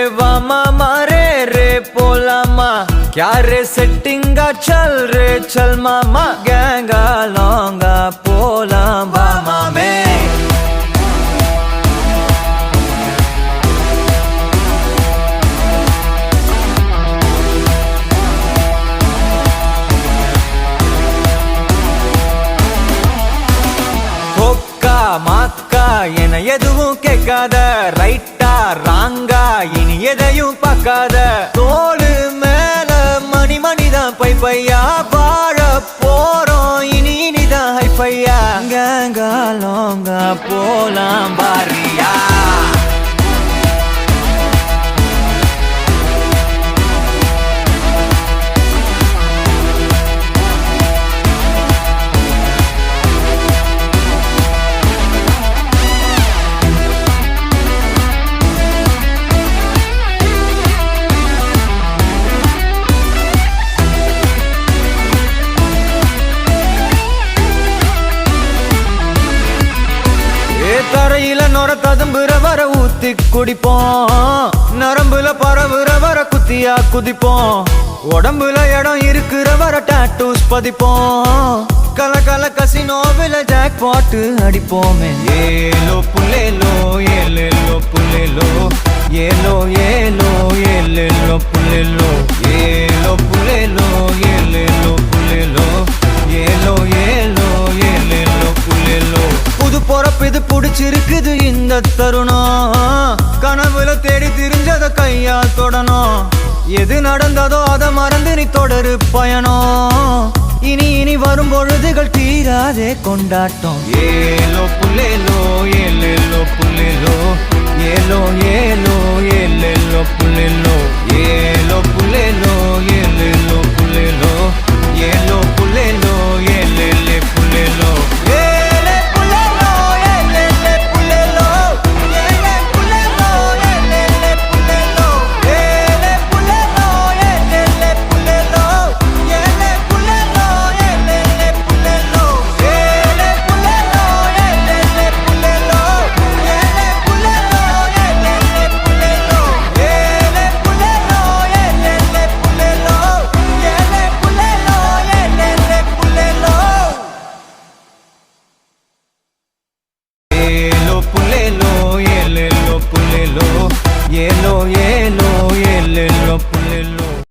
va mama re polama क्या रे सेटिंगा चल रे चल मामा गैंगा लौंगा पोला बामा में மாக்கா என எதுவும் கேட்காத ரைட்டா ராங்கா இனி எதையும் பார்க்காத தோளு மேல மணி மணிதான் பை பையா வாழ போறோம் இனி இனிதான் ஹை பையா கேங்கா லோங்கா போலாம் பாரியா தரையில நொர ததும்புற வர ஊத்தி குடிப்போம் நரம்புல பரவுற வர குத்தியா குதிப்போம் உடம்புல இடம் இருக்கிற வர டாட்டூஸ் பதிப்போம் கல கல கசினோவில ஜாக் பாட்டு அடிப்போமே ஏலோ புல்லேலோ ஏலேலோ புல்லேலோ ஏலோ ஏலோ ஏலேலோ புல்லேலோ ஏலோ புல்லேலோ ஏலேலோ புல்லேலோ ஏலோ ஏலோ ஏலேலோ புல்லேலோ புது பொறப்பு இது புடிச்சிருக்குது இந்த தருணம் கனவுல தேடி திரிஞ்சத கையால் தொடணும் எது நடந்ததோ அதை மறந்து நீ தொடரு பயணம் இனி இனி வரும் பொழுதுகள் தீராதே கொண்டாட்டம் ஏலோ புல்லேலோ ஏலேலோ புல்லேலோ ஏலோ ஏலோ ஏலேலோ புல்லேலோ ஏலோ புல்லேலோ ஏலேலோ புல்லேலோ ஏலோ புல்லேலோ ஏலேலே புல்லேலோ Yellow, yellow, yellow, yellow, yellow.